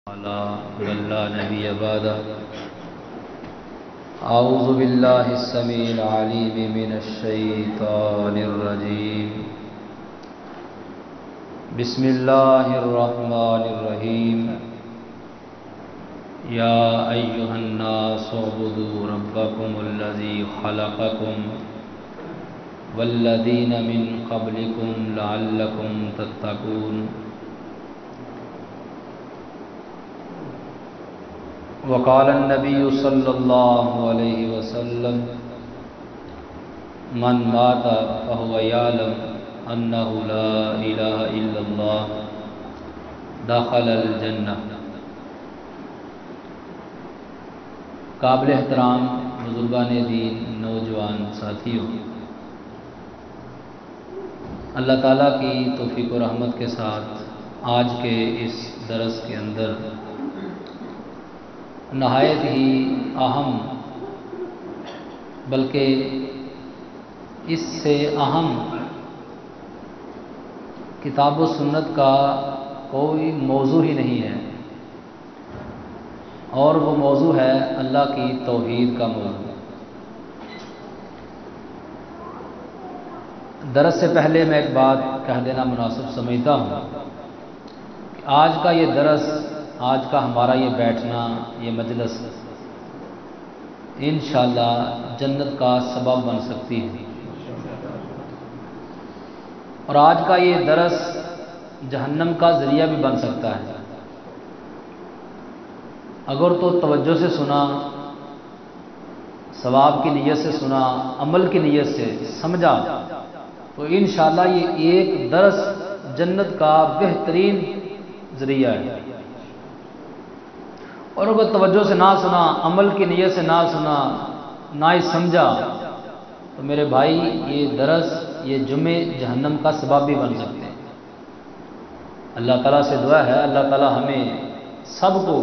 لا نبي بعده. أعوذ بالله السميع العليم من الشيطان الرجيم. بسم الله الرحمن الرحيم. يا أيها الناس اعبدوا ربكم الذي خلقكم والذين من قبلكم لعلكم تتقون. وقال النبي صلى الله عليه وسلم من مات فهو يعلم أنه لا إله إلا الله دخل الجنة. قابل احترام بزرگان دین، نوجوان ساتھیوں، اللہ تعالیٰ کی توفیق و رحمت کے ساتھ آج کے اس درس کے اندر نہایت ہی اہم، بلکہ اس سے اہم کتاب و سنت کا کوئی موضوع ہی نہیں ہے، اور وہ موضوع ہے اللہ کی توحید کا موضوع. درس سے پہلے میں ایک بات کہہ دینا مناسب سمجھتا ہوں کہ آج کا یہ درس، آج کا ہمارا یہ بیٹھنا، یہ مجلس انشاءاللہ جنت کا سبب بن سکتی ہے، اور آج کا یہ درس جہنم کا ذریعہ بھی بن سکتا ہے. اگر تو توجہ سے سنا، ثواب کی نیت سے سنا، عمل کی نیت سے سمجھا، تو انشاءاللہ یہ ایک درس جنت کا بہترین ذریعہ ہے. اور اگر توجہ سے نہ سنا، عمل کی نیت سے نہ سنا، نہ ہی سمجھا، تو میرے بھائی یہ درس، یہ جمعے جہنم کا سبب بھی بن سکتے ہیں. اللہ تعالیٰ سے دعا ہے اللہ تعالیٰ ہمیں سب کو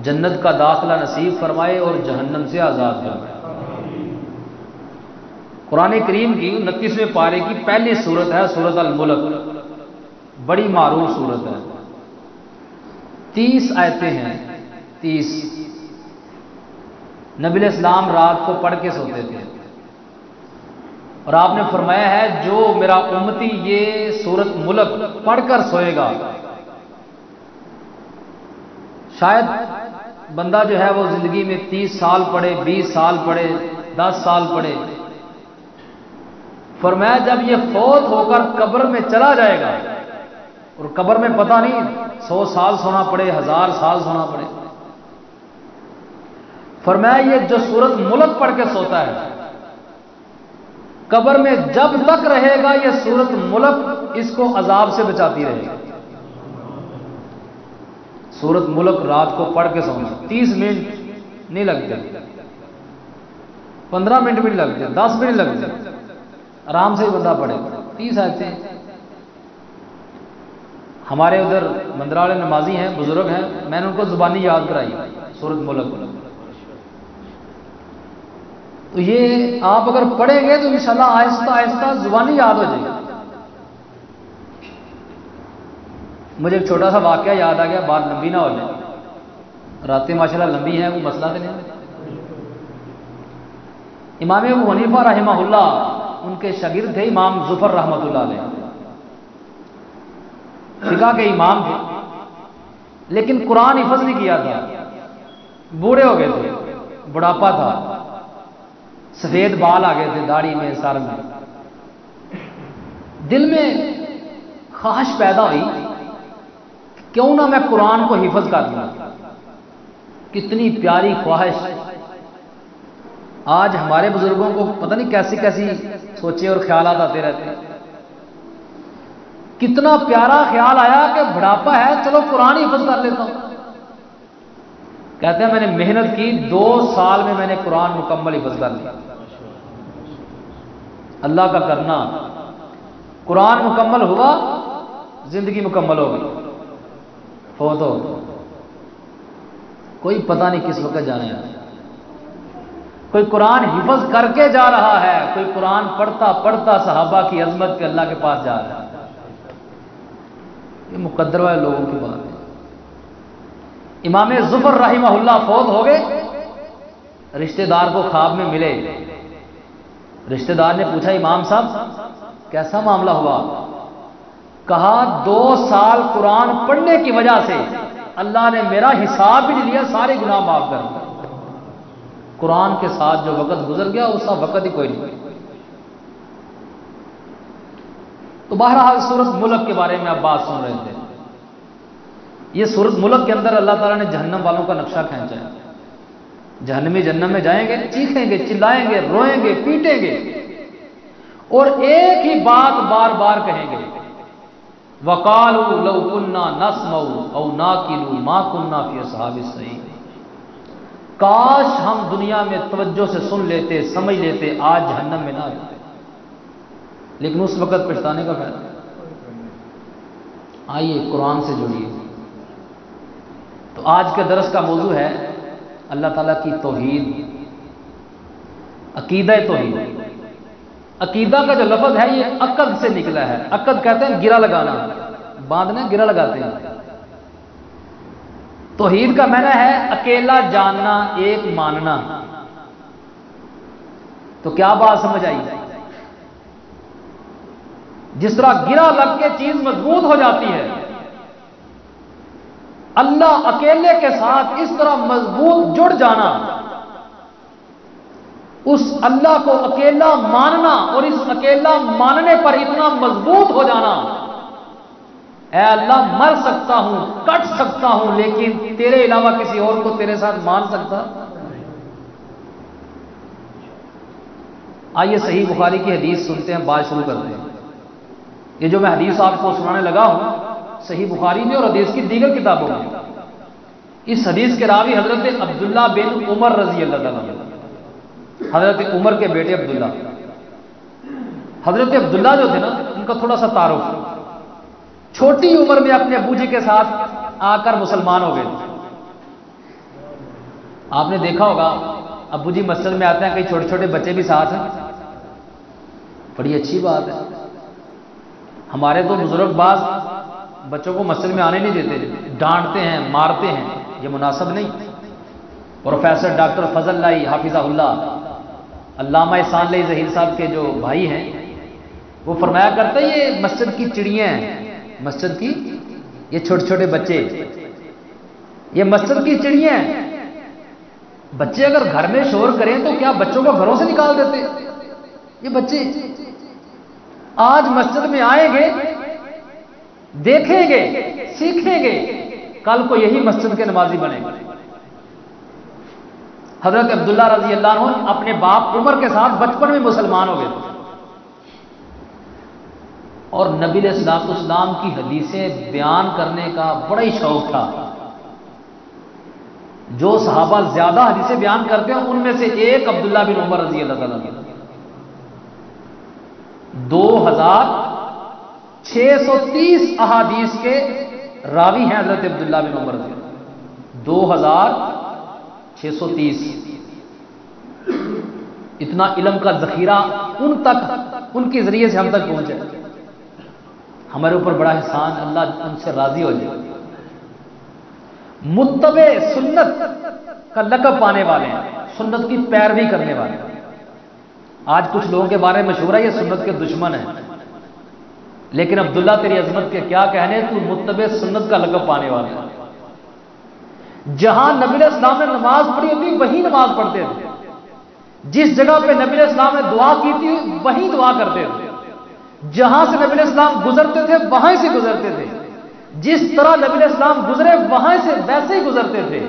جنت کا داخلہ نصیب فرمائے اور جہنم سے آزاد فرمائے. قرآن کریم کی 29ویں پارے کی پہلی سورت ہے سورۃ الملک. بڑی معروف سورت ہے، 30 آیتیں ہیں. 30. نبی علیہ السلام رات کو پڑھ کے سوتے تھے، اور آپ نے فرمایا ہے جو میرا امتی یہ سورۃ ملک پڑھ کر سوئے گا، شاید بندہ جو ہے وہ زندگی میں 30 سال پڑھے، 20 سال پڑھے، 10 سال پڑھے، فرمایا جب یہ فوت ہو کر قبر میں چلا جائے گا، اور قبر میں پتہ نہیں 100 سال سونا پڑے، 1000 سال سونا پڑے، فرمایا یہ جو سورۃ ملک پڑھ کے سوتا ہے قبر میں جب تک رہے گا یہ سورۃ ملک اس کو عذاب سے بچاتی رہے گی. سورۃ ملک رات کو پڑھ کے سونا، 30 منٹ نہیں لگتے، 15 منٹ بھی نہیں لگتے، 10 بھی نہیں لگتے، آرام سے ہی بندہ پڑھے. 30 آیتیں. ہمارے ادھر مندرا والے نمازی ہیں، بزرگ ہیں، میں نے ان کو زبانی یاد کرائی سورۃ ملک. تو یہ آپ اگر پڑھیں گے تو انشاءاللہ آہستہ آہستہ زبانی یاد ہو جائے گی. مجھے ایک چھوٹا سا واقعہ یاد آ گیا، بات لمبی نہ ہو جائے، راتیں ماشاءاللہ لمبی ہیں، وہ مسئلہ تو نہیں. امام ابو حنیفہ رحمہ اللہ ان کے شاگرد تھے امام ظفر رحمۃ اللہ علیہ، فقہ کے امام تھے، لیکن قرآن حفظ نہیں کیا تھا. بوڑھے ہو گئے تھے، بڑھاپا تھا، سفید بال آ گئے تھے داڑھی میں، سر میں. دل میں خواہش پیدا ہوئی کیوں نہ میں قرآن کو حفظ کر لوں. کتنی پیاری خواہش. آج ہمارے بزرگوں کو پتہ نہیں کیسی کیسی سوچیں اور خیالات آتے رہتے ہیں. کتنا پیارا خیال آیا کہ بڑھاپا ہے چلو قرآن حفظ کر لیتا ہوں. کہتے ہیں میں نے محنت کی، 2 سال میں میں نے قرآن مکمل حفظ کر لیا. اللہ کا کرنا، قرآن مکمل ہوا، زندگی مکمل ہو گئی، فوت ہو گئی. کوئی پتہ نہیں کس وقت جانے ہے. کوئی قرآن حفظ کر کے جا رہا ہے، کوئی قرآن پڑھتا پڑھتا صحابہ کی عظمت پہ اللہ کے پاس جا رہا ہے. یہ مقدر والے لوگوں کی بات ہے. امام ظفر رحمہ اللہ فوت ہو گئے، رشتہ دار کو خواب میں ملے، رشتہ دار نے پوچھا امام صاحب کیسا معاملہ ہوا؟ کہا 2 سال قرآن پڑھنے کی وجہ سے اللہ نے میرا حساب بھی نہیں لیا، سارے گناہ معاف کر دیے۔ قرآن کے ساتھ جو وقت گزر گیا اس کا وقت ہی کوئی نہیں۔ تو بہرحال سورۃ ملک کے بارے میں آپ بات سن رہے تھے۔ یہ سورۃ ملک کے اندر اللہ تعالیٰ نے جہنم والوں کا نقشہ کھینچا ہے۔ جہنمی جہنم میں جائیں گے، چیخیں گے، چلائیں گے، روئیں گے، پیٹیں گے، اور ایک ہی بات بار بار کہیں گے، وَقَالُوا لَوْ كُنَّا نَسْمَعُ أَوْ نَعْقِلُ مَا كُنَّا فِي أَصْحَابِ السَّعِيرِ۔ کاش ہم دنیا میں توجہ سے سن لیتے، سمجھ لیتے، آج جہنم میں نہ جاتے، لیکن اس وقت پچھتانے کا فائدہ۔ آئیے قرآن سے جڑیے۔ تو آج کے درس کا موضوع ہے اللہ تعالیٰ کی توحید، عقیدہ توحید۔ عقیدہ کا جو لفظ ہے یہ عقد سے نکلا ہے۔ عقد کہتے ہیں گرہ لگانا، باندھنا، گرہ لگاتے ہیں۔ توحید کا معنی ہے اکیلا جاننا، ایک ماننا۔ تو کیا بات سمجھ آئی؟ جس طرح گرہ لگ کے چیز مضبوط ہو جاتی ہے، اللہ اکیلے کے ساتھ اس طرح مضبوط جڑ جانا، اس اللہ کو اکیلا ماننا اور اس اکیلا ماننے پر اتنا مضبوط ہو جانا، اے اللہ مر سکتا ہوں، کٹ سکتا ہوں، لیکن تیرے علاوہ کسی اور کو تیرے ساتھ مان سکتا۔ آئیے صحیح بخاری کی حدیث سنتے ہیں، بات شروع کرتے ہیں۔ یہ جو میں حدیث آپ کو سنانے لگا ہوں صحیح بخاری میں اور حدیث کی دیگر کتابوں میں۔ اس حدیث کے راوی حضرت عبداللہ بن عمر رضی اللہ عنہ، حضرت عمر کے بیٹے عبداللہ۔ حضرت عبداللہ جو تھے نا، ان کا تھوڑا سا تعارف، چھوٹی عمر میں اپنے ابو جی کے ساتھ آ کر مسلمان ہو گئے۔ آپ نے دیکھا ہوگا ابو جی مسجد میں آتے ہیں، کئی چھوٹے چھوٹے بچے بھی ساتھ ہیں، بڑی اچھی بات ہے۔ ہمارے تو بزرگ باز بچوں کو مسجد میں آنے نہیں دیتے، ڈانٹتے ہیں، مارتے ہیں، یہ مناسب نہیں۔ پروفیسر ڈاکٹر فضل اللہ حافظہ اللہ، علامہ احسان اللہ ظہیر صاحب کے جو بھائی ہیں، وہ فرمایا کرتے ہیں یہ مسجد کی چڑیاں ہیں، مسجد کی یہ چھوٹے چھوٹے بچے، یہ مسجد کی چڑیاں ہیں۔ بچے اگر گھر میں شور کریں تو کیا بچوں کو گھروں سے نکال دیتے؟ یہ بچے آج مسجد میں آئیں گے، دیکھیں گے، سیکھیں گے، کل کو یہی مسجد کے نمازی بنیں گے۔ حضرت عبداللہ رضی اللہ عنہ اپنے باپ عمر کے ساتھ بچپن میں مسلمان ہو گئے تھے، اور نبی علیہ السلام کی حدیثیں بیان کرنے کا بڑا ہی شوق تھا۔ جو صحابہ زیادہ حدیثیں بیان کرتے ہیں ان میں سے ایک عبداللہ بن عمر رضی اللہ عنہ، 2630 احادیث کے راوی ہیں حضرت عبداللہ بن عمر رضی اللہ عنہ، 2630۔ اتنا علم کا ذخیرہ ان تک، ان کے ذریعے سے ہم تک پہنچے۔ ہمارے اوپر بڑا احسان، اللہ ان سے راضی ہو جائے۔ متبع سنت کا لقب پانے والے ہیں، سنت کی پیروی کرنے والے۔ آج کچھ لوگوں کے بارے میں مشہور ہے یہ سنت کے دشمن ہیں، لیکن عبداللہ تیری عظمت کے کیا کہنے، تو متبع سنت کا لقب پانے والا ہے۔ جہاں نبی علیہ السلام نے نماز پڑھی ہوتی وہیں نماز پڑھتے تھے، جس جگہ پہ نبی علیہ السلام نے دعا کی تھی وہیں دعا کرتے تھے، جہاں سے نبی علیہ السلام گزرتے تھے وہاں سے گزرتے تھے، جس طرح نبی علیہ السلام گزرے وہاں سے ویسے ہی گزرتے تھے۔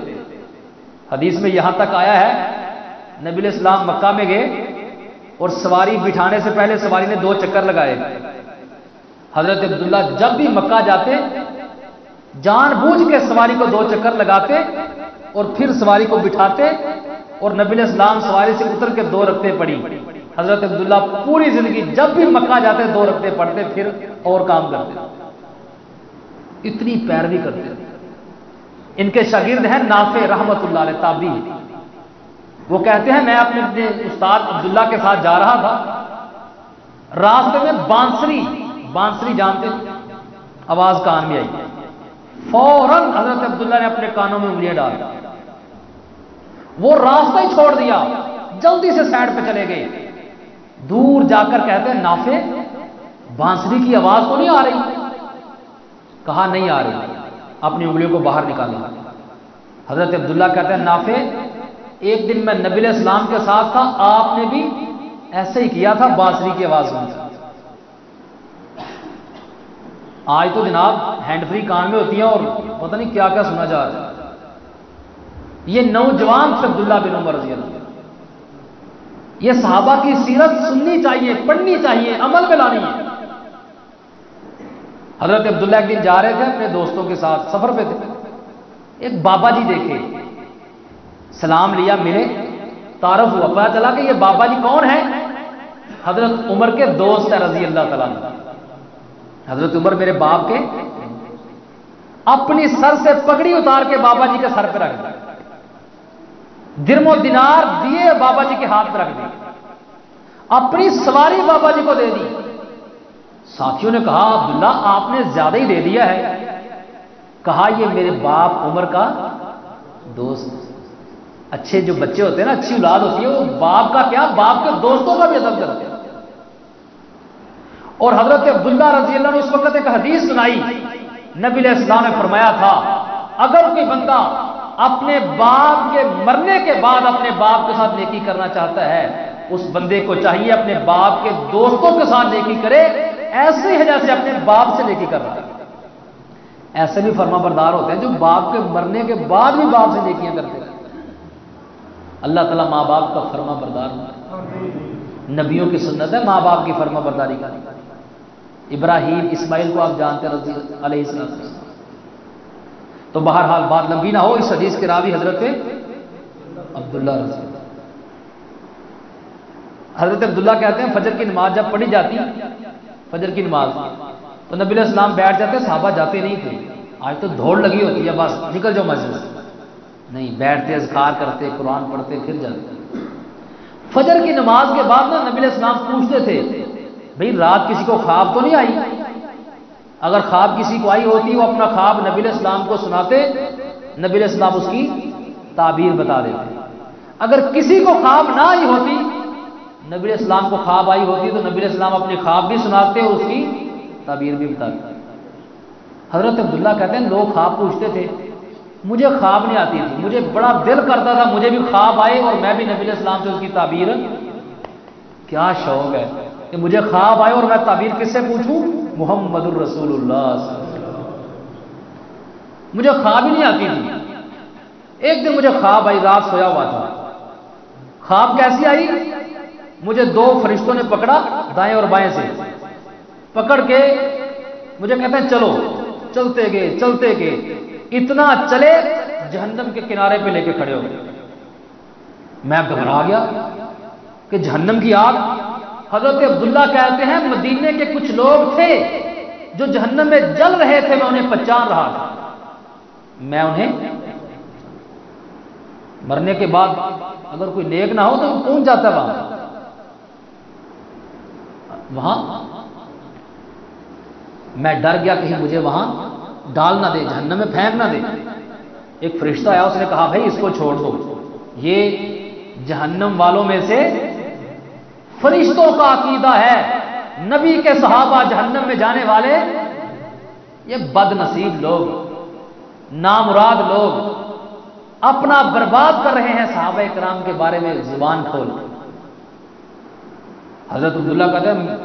حدیث میں یہاں تک آیا ہے نبی علیہ السلام مکہ میں گئے اور سواری بٹھانے سے پہلے سواری نے 2 چکر لگائے۔ حضرت عبداللہ جب بھی مکہ جاتے جان بوجھ کے سواری کو 2 چکر لگاتے اور پھر سواری کو بٹھاتے، اور نبی علیہ السلام سواری سے اتر کے 2 رکعتیں پڑھی۔ حضرت عبداللہ پوری زندگی جب بھی مکہ جاتے 2 رکعتیں پڑھتے، پھر اور کام کرتے، اتنی پیروی کرتے۔ ان کے شاگرد ہیں نافع رحمت اللہ علیہ تابعی، وہ کہتے ہیں میں اپنے استاد عبداللہ کے ساتھ جا رہا تھا، راستے میں بانسری جانتے آواز کان میں آئی، فوراً حضرت عبداللہ نے اپنے کانوں میں انگلیاں ڈال دی، وہ راستہ ہی چھوڑ دیا، جلدی سے سائڈ پہ چلے گئے۔ دور جا کر کہتے ہیں نافع بانسری کی آواز تو نہیں آ رہی؟ کہا نہیں آ رہی، اپنی انگلیوں کو باہر نکالا۔ حضرت عبداللہ کہتے ہیں نافع ایک دن میں نبی علیہ السلام کے ساتھ تھا، آپ نے بھی ایسے ہی کیا تھا بانسری کی آواز میں۔ آج تو جناب ہینڈ فری کان میں ہوتی ہیں اور پتہ نہیں کیا کیا سنا جا رہا ہے۔ یہ نوجوان سے عبداللہ بن عمر رضی اللہ، یہ صحابہ کی سیرت سننی چاہیے، پڑھنی چاہیے، عمل میں لانی ہے۔ حضرت عبداللہ ایک دن جا رہے تھے اپنے دوستوں کے ساتھ، سفر پہ تھے، ایک بابا جی دیکھے، سلام لیا، ملے، تعارف ہوا، پتا چلا کہ یہ بابا جی کون ہیں؟ حضرت عمر کے دوست ہیں رضی اللہ تعالیٰ عنہ۔ حضرت عمر میرے باپ کے، اپنی سر سے پگڑی اتار کے بابا جی کے سر پہ رکھ دی، درم و دینار دیے بابا جی کے ہاتھ پہ رکھ دی، اپنی سواری بابا جی کو دے دی۔ ساتھیوں نے کہا عبداللہ آپ نے زیادہ ہی دے دیا ہے۔ کہا یہ میرے باپ عمر کا دوست، اچھے جو بچے ہوتے ہیں نا، اچھی اولاد ہوتی ہے، وہ باپ کا کیا، باپ کے دوستوں کا بھی ادب کرتے ہیں۔ اور حضرت عبداللہ رضی اللہ عنہ اس وقت ایک حدیث سنائی، نبی علیہ السلام نے فرمایا تھا اگر کوئی بندہ اپنے باپ کے مرنے کے بعد اپنے باپ کے ساتھ نیکی کرنا چاہتا ہے، اس بندے کو چاہیے اپنے باپ کے دوستوں کے ساتھ نیکی کرے، ایسے ہے جیسے اپنے باپ سے نیکی کر رہا ہے۔ ایسے بھی فرما بردار ہوتے ہیں جو باپ کے مرنے کے بعد بھی باپ سے نیکیاں کرتے ہیں۔ اللہ تعالیٰ ماں باپ کا فرما بردار ہوتا ہے، نبیوں کی سنت ہے ماں باپ کی فرما برداری کا۔ ابراہیم اسماعیل کو آپ جانتے ہیں رضی علیہ السلام۔ تو بہرحال بات لمبی نہ ہو، اس حدیث کے راوی حضرت عبداللہ رضی اللہ۔ حضرت عبداللہ کہتے ہیں فجر کی نماز جب پڑھی جاتی، فجر کی نماز، تو نبی علیہ السلام بیٹھ جاتے، صحابہ جاتے نہیں تھے۔ آج تو دوڑ لگی ہوتی ہے، بس نکل جاؤ مسجد سے، نہیں، بیٹھتے اذکار کرتے، قرآن پڑھتے، پھر جاتے۔ فجر کی نماز کے بعد نا نبی علیہ السلام پوچھتے تھے بھئی رات کسی کو خواب تو نہیں آئی؟ اگر خواب کسی کو آئی ہوتی وہ اپنا خواب نبی علیہ السلام کو سناتے، نبی علیہ السلام اس کی تعبیر بتا دیتے۔ اگر کسی کو خواب نہ آئی ہوتی، نبی علیہ السلام کو خواب آئی ہوتی تو نبی علیہ السلام اپنی خواب بھی سناتے اور اس کی تعبیر بھی بتاتے۔ حضرت عبداللہ کہتے ہیں لوگ خواب پوچھتے تھے، مجھے خواب نہیں آتی تھی، مجھے بڑا دل کرتا تھا مجھے بھی خواب آئے اور میں بھی نبی علیہ السلام سے اس کی تعبیر، کیا شوق ہے کہ مجھے خواب آئے اور میں تعبیر کس سے پوچھوں؟ محمد الرسول اللہ صلی اللہ علیہ وسلم۔ مجھے خواب ہی نہیں آتی تھی۔ ایک دن مجھے خواب آئی، رات سویا ہوا تھا، خواب کیسی آئی؟ مجھے دو فرشتوں نے پکڑا دائیں اور بائیں سے، پکڑ کے مجھے کہتے ہیں چلو، چلتے گئے، اتنا چلے جہنم کے کنارے پہ لے کے کھڑے ہو گئے۔ میں گھبرا گیا کہ جہنم کی آگ۔ حضرت عبداللہ کہتے ہیں مدینے کے کچھ لوگ تھے جو جہنم میں جل رہے تھے، میں انہیں پہچان رہا تھا، میں انہیں، مرنے کے بعد اگر کوئی نیک نہ ہو تو وہ پہنچ جاتا ہے وہاں۔ میں ڈر گیا کہیں مجھے وہاں ڈال نہ دے، جہنم میں پھینک نہ دے۔ ایک فرشتہ آیا، اس نے کہا بھائی اس کو چھوڑ دو، یہ جہنم والوں میں سے فرشتوں کا عقیدہ ہے، نبی کے صحابہ جہنم میں جانے والے، یہ بد نصیب لوگ، نامراد لوگ اپنا برباد کر رہے ہیں صحابہ کرام کے بارے میں زبان کھول۔ حضرت عبداللہ کہتے ہیں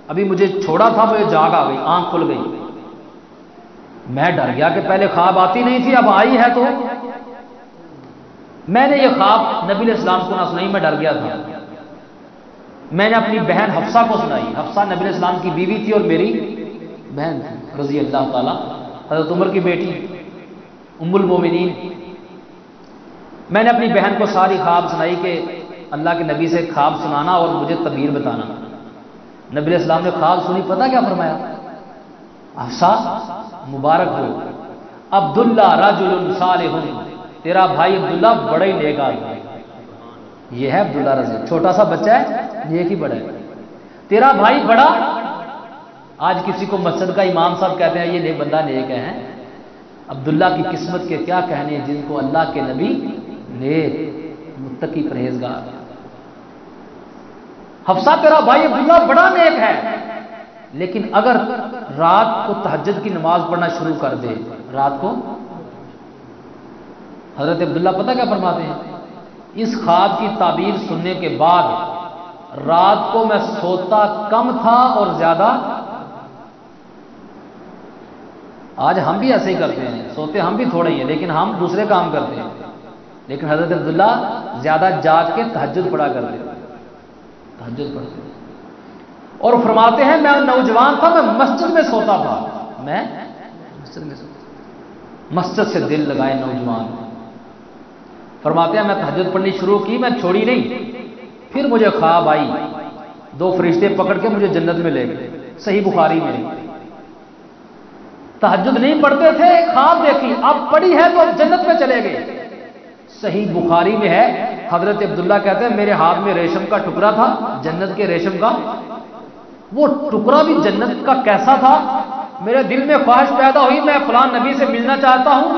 ابھی مجھے چھوڑا تھا، مجھے جاگ آ گئی، آنکھ کھل گئی۔ میں ڈر گیا کہ پہلے خواب آتی نہیں تھی، اب آئی ہے تو میں نے یہ خواب نبی علیہ السلام کو نہ سنائی، میں ڈر گیا تھا۔ میں نے اپنی بہن حفصہ کو سنائی۔ حفصہ نبی علیہ السلام کی بیوی تھی اور میری بہن تھی رضی اللہ تعالیٰ، حضرت عمر کی بیٹی ام المومنین۔ میں نے اپنی بہن کو ساری خواب سنائی کہ اللہ کے نبی سے خواب سنانا اور مجھے تعبیر بتانا۔ نبی علیہ السلام نے خواب سنی، پتہ کیا فرمایا؟ حفصہ مبارک ہو، عبداللہ رجل صالح، تیرا بھائی عبداللہ بڑا ہی نیک آدمی ہے۔ یہ ہے عبداللہ رضی، چھوٹا سا بچہ ہے، نیک ہی بڑا ہے۔ تیرا بھائی بڑا، آج کسی کو مسجد کا امام صاحب کہتے ہیں یہ بندہ نیک ہے، عبداللہ کی قسمت کے کیا کہنے جن کو اللہ کے نبی نیک متقی پرہیزگار. حفصہ تیرا بھائی عبداللہ بڑا نیک ہے، لیکن اگر رات کو تہجد کی نماز پڑھنا شروع کر دے، رات کو، حضرت عبداللہ پتہ کیا فرماتے ہیں؟ اس خواب کی تعبیر سننے کے بعد رات کو میں سوتا کم تھا اور زیادہ. آج ہم بھی ایسے ہی کرتے ہیں، سوتے ہم بھی تھوڑے ہی ہیں لیکن ہم دوسرے کام کرتے ہیں. لیکن حضرت عبداللہ زیادہ جاگ کے تہجد پڑھا کرتے ہیں، تہجد پڑھتے ہیں. اور فرماتے ہیں میں نوجوان تھا، میں مسجد میں سوتا تھا، میں مسجد میں سوتا تھا. مسجد سے دل لگائے نوجوان. فرماتے ہیں میں تہجد پڑھنی شروع کی، میں چھوڑی نہیں. پھر مجھے خواب آئی، 2 فرشتے پکڑ کے مجھے جنت میں لے گئے. صحیح بخاری میں. تہجد نہیں پڑھتے تھے، خواب دیکھی، اب پڑھی ہے تو اب جنت میں چلے گئے. صحیح بخاری میں ہے، حضرت عبداللہ کہتے ہیں میرے ہاتھ میں ریشم کا ٹکڑا تھا، جنت کے ریشم کا. وہ ٹکڑا بھی جنت کا کیسا تھا، میرے دل میں خواہش پیدا ہوئی میں فلاں نبی سے ملنا چاہتا ہوں.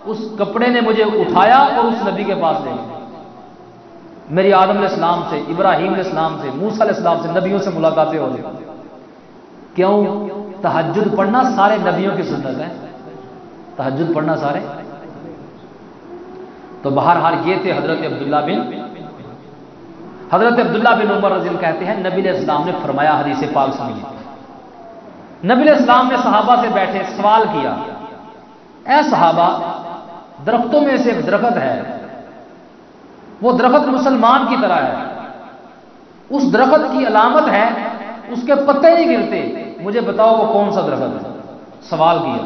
اس کپڑے نے مجھے اٹھایا اور اس نبی کے پاس لے گیا. میری آدم علیہ السلام سے، ابراہیم علیہ السلام سے، موسیٰ علیہ السلام سے، نبیوں سے ملاقاتیں ہو رہی. کیوں؟ تہجد پڑھنا سارے نبیوں کی سنت ہے، تہجد پڑھنا سارے. تو بہرحال یہ تھے حضرت عبداللہ بن عمر رضی اللہ کہتے ہیں نبی علیہ السلام نے فرمایا، حدیث پاک سنیے. نبی علیہ السلام نے صحابہ سے بیٹھے سوال کیا، اے صحابہ، درختوں میں سے ایک درخت ہے، وہ درخت مسلمان کی طرح ہے، اس درخت کی علامت ہے اس کے پتے نہیں گرتے، مجھے بتاؤ وہ کون سا درخت ہے؟ سوال کیا.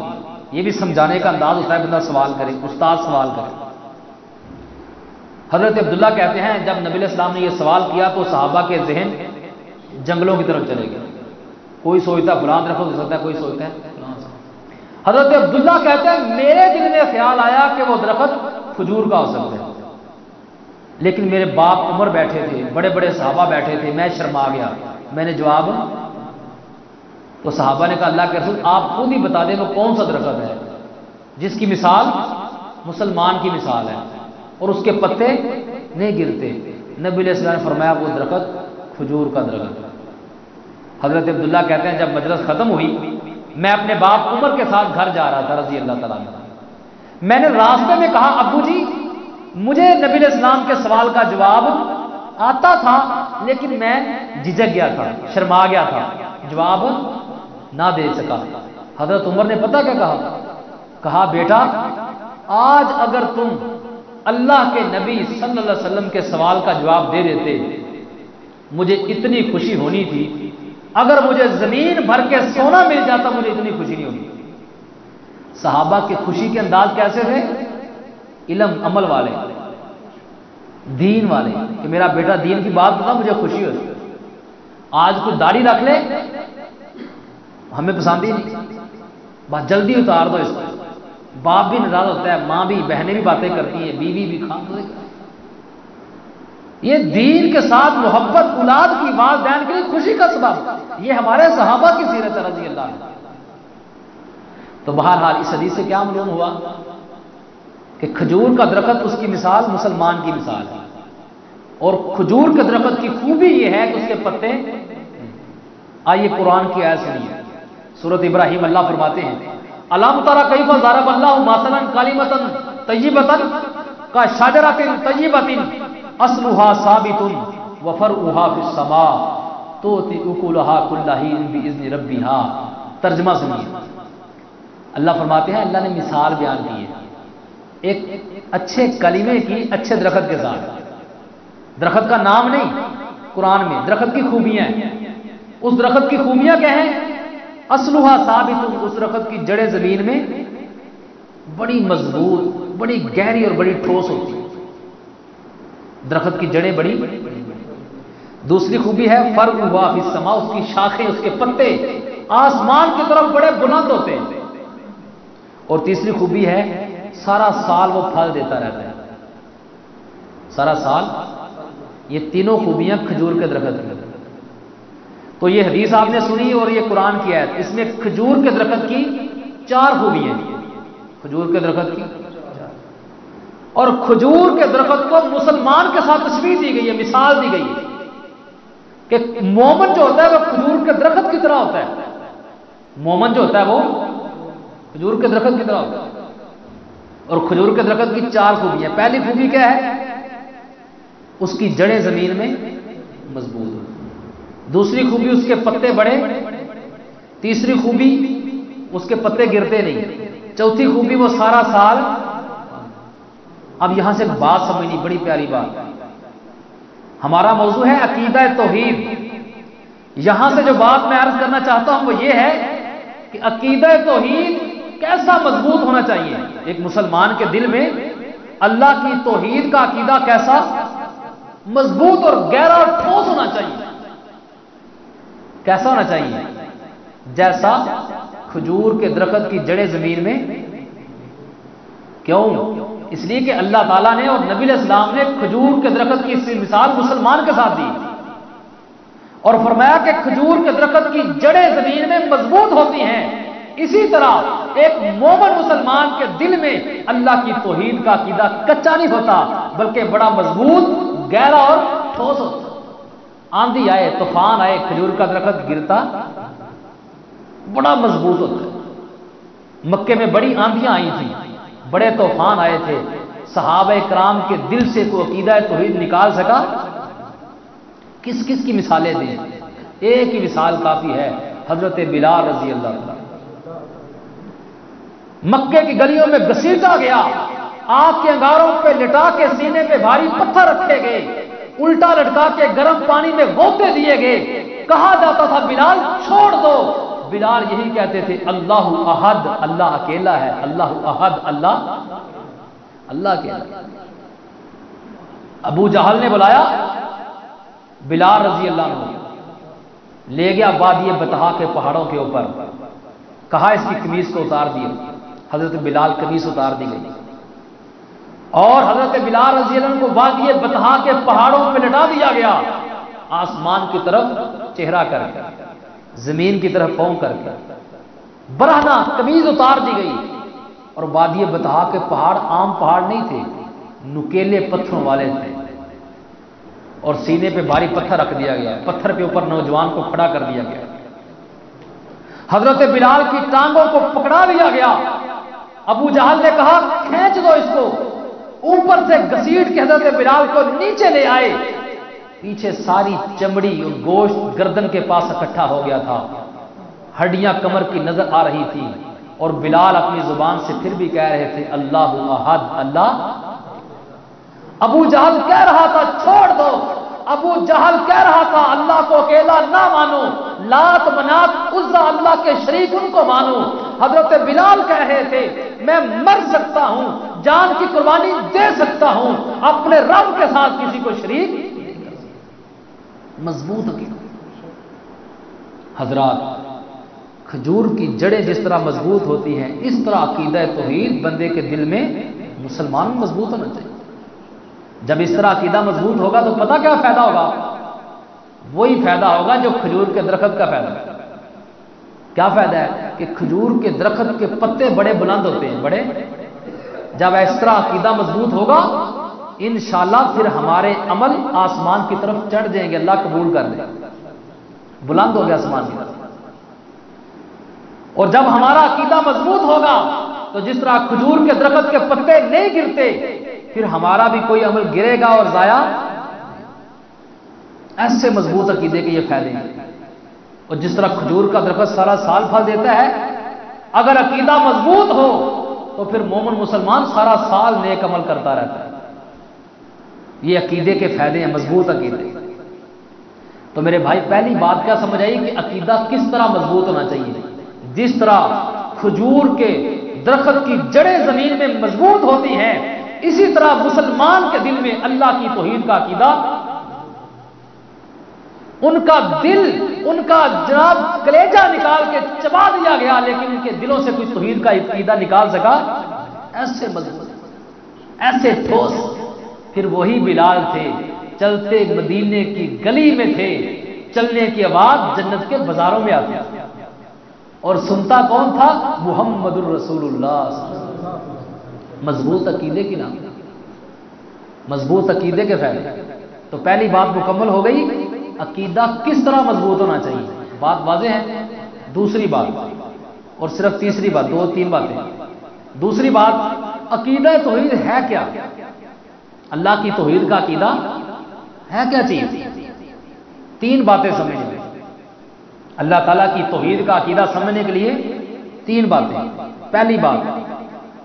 یہ بھی سمجھانے کا انداز ہوتا ہے، بندہ سوال کرے، استاد سوال کرے. حضرت عبداللہ کہتے ہیں جب نبی علیہ السلام نے یہ سوال کیا تو صحابہ کے ذہن جنگلوں کی طرف چلے گئے. کوئی سوچتا فلاں درخت ہو سکتا ہے، کوئی سوچتا ہے. حضرت عبداللہ کہتے ہیں میرے دل میں خیال آیا کہ وہ درخت کھجور کا ہو سکتا ہے، لیکن میرے باپ عمر بیٹھے تھے، بڑے بڑے صحابہ بیٹھے تھے، میں شرما گیا. میں نے جواب، تو صحابہ نے کہا اللہ کے رسول آپ خود ہی بتا دیں وہ کون سا درخت ہے جس کی مثال مسلمان کی مثال ہے اور اس کے پتے نہیں گرتے. نبی علیہ السلام نے فرمایا وہ درخت کھجور کا درخت. حضرت عبداللہ کہتے ہیں جب مجلس ختم ہوئی میں اپنے باپ عمر کے ساتھ گھر جا رہا تھا رضی اللہ تعالیٰ عنہ. میں نے راستے میں کہا ابو جی مجھے نبی علیہ السلام کے سوال کا جواب آتا تھا لیکن میں جھجک گیا تھا، شرما گیا تھا، جواب نہ دے سکا. حضرت عمر نے پتہ کیا کہا بیٹا آج اگر تم اللہ کے نبی صلی اللہ علیہ وسلم کے سوال کا جواب دے دیتے مجھے اتنی خوشی ہونی تھی، اگر مجھے زمین بھر کے سونا مل جاتا مجھے اتنی خوشی نہیں ہوگی. صحابہ کی خوشی کے انداز کیسے تھے؟ علم عمل والے، دین والے، کہ میرا بیٹا دین کی بات بتا مجھے خوشی ہوتی. آج کچھ داڑھی رکھ لے ہمیں پسند ہی نہیں، بس جلدی اتار دو اس کو. باپ بھی ناراض ہوتا ہے، ماں بھی، بہنیں بھی باتیں کرتی ہیں، بیوی بھی، خاندان. یہ دین کے ساتھ محبت اولاد کی والدین کے لیے خوشی کا سبب. یہ ہمارے صحابہ کی سیرت ہے رضی اللہ عنہ. تو بہرحال اس حدیث سے کیا معلوم ہوا کہ کھجور کا درخت اس کی مثال مسلمان کی مثال ہے. اور کھجور کے درخت کی خوبی یہ ہے کہ اس کے پتے. آئیے قرآن کی آیت سنیے، سورۃ ابراہیم. اللہ فرماتے ہیں الم تر کیف ضرب اللہ مثلا کلمۃ طیبۃ کشجرۃ طیبۃ اصلها ثابت وفرعها فی السماء تؤتی اکلها کل حین باذن ربها. ترجمہ سنیے. اللہ فرماتے ہیں اللہ نے مثال بیان کی ہے ایک اچھے کلمے کی اچھے درخت کے ساتھ. درخت کا نام نہیں قرآن میں، درخت کی خوبیاں ہیں. اس درخت کی خوبیاں کیا ہیں؟ اصلها ثابت، اس درخت کی جڑیں زمین میں بڑی مضبوط، بڑی گہری اور بڑی ٹھوس ہوتی ہیں. درخت کی جڑیں بڑی. دوسری خوبی ہے فرعها فی السماء، اس کی شاخیں، اس کے پتے آسمان کی طرف بڑے بلند ہوتے ہیں. اور تیسری خوبی ہے سارا سال وہ پھل دیتا رہتا ہے، سارا سال. یہ تینوں خوبیاں کھجور کے درخت کی. تو یہ حدیث آپ نے سنی اور یہ قرآن کی آیت، اس میں کھجور کے درخت کی 4 خوبیاں ہیں. کھجور کے درخت کی، اور کھجور کے درخت کو مسلمان کے ساتھ تشبیہ دی گئی ہے، مثال دی گئی ہے کہ مومن جو ہوتا ہے وہ کھجور کے درخت کی طرح ہوتا ہے، مومن جو ہوتا ہے وہ کھجور کے درخت کی طرح ہوتا ہے۔ اور کھجور کے درخت کی 4 خوبیاں، پہلی خوبی کیا ہے؟ اس کی جڑیں زمین میں مضبوط ہو، دوسری خوبی اس کے پتے بڑے، تیسری خوبی اس کے پتے گرتے نہیں، چوتھی خوبی وہ سارا سال۔ اب یہاں سے بات سمجھنی، بڑی پیاری بات، ہمارا موضوع ہے عقیدہ توحید۔ یہاں سے جو بات میں عرض کرنا چاہتا ہوں وہ یہ ہے کہ عقیدہ توحید کیسا مضبوط ہونا چاہیے، ایک مسلمان کے دل میں اللہ کی توحید کا عقیدہ کیسا مضبوط اور گہرا اور ٹھوس ہونا چاہیے، کیسا ہونا چاہیے؟ جیسا کھجور کے درخت کی جڑیں زمین میں۔ کیوں؟ اس لیے کہ اللہ تعالیٰ نے اور نبی علیہ السلام نے کھجور کے درخت کی مثال مسلمان کے ساتھ دی، اور فرمایا کہ کھجور کے درخت کی جڑیں زمین میں مضبوط ہوتی ہیں، اسی طرح ایک مومن مسلمان کے دل میں اللہ کی توحید کا عقیدہ کچا نہیں ہوتا بلکہ بڑا مضبوط، گہرا اور ٹھوس ہوتا۔ آندھی آئے، طوفان آئے، کھجور کا درخت گرتا بڑا مضبوط ہوتا ہے۔ مکے میں بڑی آندھیاں آئی تھیں، بڑے طوفان آئے تھے، صحابہ کرام کے دل سے کوئی عقیدہ توحید نکال سکا؟ کس کس کی مثالیں دیں؟ ایک ہی مثال کافی ہے، حضرت بلال رضی اللہ عنہ۔ مکے کی گلیوں میں گھسیٹا گیا، آگ کے انگاروں پہ لٹا کے سینے پہ بھاری پتھر رکھے گئے، الٹا لٹکا کے گرم پانی میں غوطے دیے گئے، کہا جاتا تھا بلال چھوڑ دو، بلال یہی کہتے تھے اللہ احد، اللہ اکیلا ہے، اللہ احد، اللہ اکیلا۔ ابو جہل نے بلایا بلال رضی اللہ عنہ، لے گیا وادی بطحا کے پہاڑوں کے اوپر، کہا اس کی قمیص کو اتار دیے، حضرت بلال قمیص اتار دی گئی، اور حضرت بلال رضی اللہ عنہ کو وادی بطحا کے پہاڑوں پہ لٹا دیا گیا، آسمان کی طرف چہرہ کر کے، زمین کی طرف پاؤں کر کے، برہنہ قمیض اتار دی گئی، اور وادی بطحا کے پہاڑ عام پہاڑ نہیں تھے، نکیلے پتھروں والے تھے، اور سینے پہ بھاری پتھر رکھ دیا گیا، پتھر کے اوپر نوجوان کو کھڑا کر دیا گیا، حضرت بلال کی ٹانگوں کو پکڑا دیا گیا۔ ابو جہل نے کہا کھینچ دو اس کو، اوپر سے گھسیٹ کے حضرت بلال کو نیچے لے آئے، پیچھے ساری چمڑی اور گوشت گردن کے پاس اکٹھا ہو گیا تھا، ہڈیاں کمر کی نظر آ رہی تھی، اور بلال اپنی زبان سے پھر بھی کہہ رہے تھے اللہ احد، اللہ۔ ابو جہل کہہ رہا تھا چھوڑ دو، ابو جہل کہہ رہا تھا اللہ کو اکیلا نہ مانو، لات منات عزا اللہ کے شریک ان کو مانو، حضرت بلال کہہ رہے تھے میں مر سکتا ہوں، جان کی قربانی دے سکتا ہوں، اپنے رب کے ساتھ کسی کو شریک نہیں کر سکتا۔ مضبوط عقیدہ۔ حضرات، کھجور کی جڑیں جس طرح مضبوط ہوتی ہیں اس طرح عقیدہ توحید بندے کے دل میں مسلمان مضبوط ہونا چاہیے۔ جب اس طرح عقیدہ مضبوط ہوگا تو پتہ کیا فائدہ ہوگا؟ وہی فائدہ ہوگا جو کھجور کے درخت کا فائدہ ہے۔ کیا فائدہ ہے؟ کہ کھجور کے درخت کے پتے بڑے بلند ہوتے ہیں، بڑے۔ جب اس طرح عقیدہ مضبوط ہوگا انشاءاللہ پھر ہمارے عمل آسمان کی طرف چڑھ جائیں گے، اللہ قبول کر لے، بلند ہو گیا آسمان کی طرف۔ اور جب ہمارا عقیدہ مضبوط ہوگا تو جس طرح کھجور کے درخت کے پتے نہیں گرتے، پھر ہمارا بھی کوئی عمل گرے گا اور ضائع۔ ایسے مضبوط عقیدے کے یہ فائدے ہیں۔ اور جس طرح کھجور کا درخت سارا سال پھل دیتا ہے، اگر عقیدہ مضبوط ہو تو پھر مومن مسلمان سارا سال نیک عمل کرتا رہتا ہے۔ یہ عقیدے کے فائدے ہیں، مضبوط عقیدے۔ تو میرے بھائی پہلی بات کیا سمجھ آئی کہ عقیدہ کس طرح مضبوط ہونا چاہیے؟ جس طرح کھجور کے درخت کی جڑیں زمین میں مضبوط ہوتی ہیں، اسی طرح مسلمان کے دل میں اللہ کی توحید کا عقیدہ، ان کا دل، ان کا جناب کلیجہ نکال کے چبا دیا گیا لیکن ان کے دلوں سے کوئی توحید کا عقیدہ نکال سکا؟ ایسے مضبوط، ایسے ٹھوس۔ پھر وہی بلال تھے، چلتے مدینے کی گلی میں تھے، چلنے کی آواز جنت کے بازاروں میں آتی، اور سنتا کون تھا؟ محمد الرسول اللہ صلی اللہ علیہ وسلم۔ مضبوط عقیدے کی نام، مضبوط عقیدے کے فائدے۔ تو پہلی بات مکمل ہو گئی، عقیدہ کس طرح مضبوط ہونا چاہیے، بات واضح ہے۔ دوسری بات، اور صرف تیسری بات، دو تین باتیں۔ دوسری بات، عقیدہ توحید ہے کیا؟ اللہ کی توحید کا عقیدہ ہے کیا چیز؟ تین باتیں سمجھیں گے۔ اللہ تعالیٰ کی توحید کا عقیدہ سمجھنے کے لیے تین باتیں۔ پہلی بات،